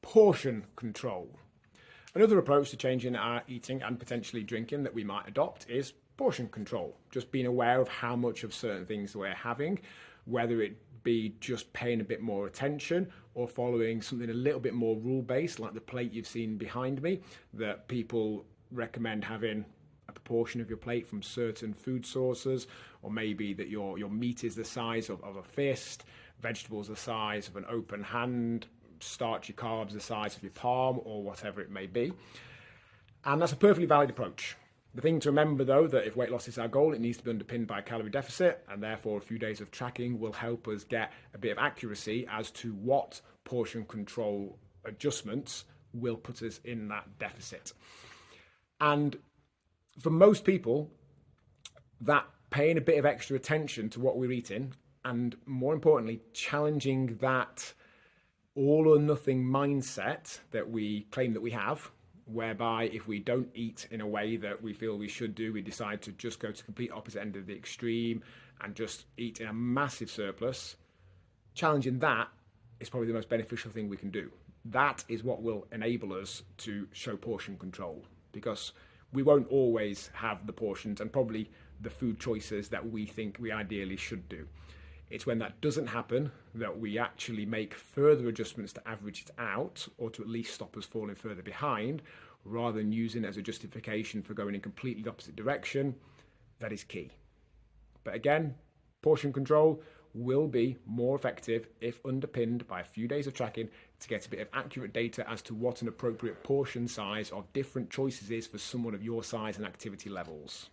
portion control. Another approach to changing our eating and potentially drinking that we might adopt is portion control. Just being aware of how much of certain things we're having, whether it be just paying a bit more attention or following something a little bit more rule-based, like the plate you've seen behind me, that people recommend having a proportion of your plate from certain food sources, or maybe that your meat is the size of a fist, vegetables the size of an open hand, starchy carbs the size of your palm, or whatever it may be. And that's a perfectly valid approach. The thing to remember, though, that if weight loss is our goal, it needs to be underpinned by a calorie deficit, and therefore a few days of tracking will help us get a bit of accuracy as to what portion control adjustments will put us in that deficit. And for most people, that paying a bit of extra attention to what we're eating, and more importantly, challenging that all or nothing mindset that we claim that we have, whereby if we don't eat in a way that we feel we should do, we decide to just go to the complete opposite end of the extreme and just eat in a massive surplus. Challenging that is probably the most beneficial thing we can do. That is what will enable us to show portion control, because we won't always have the portions and probably the food choices that we think we ideally should do. It's when that doesn't happen that we actually make further adjustments to average it out, or to at least stop us falling further behind, rather than using it as a justification for going in completely the opposite direction. That is key. But again, portion control will be more effective if underpinned by a few days of tracking to get a bit of accurate data as to what an appropriate portion size of different choices is for someone of your size and activity levels.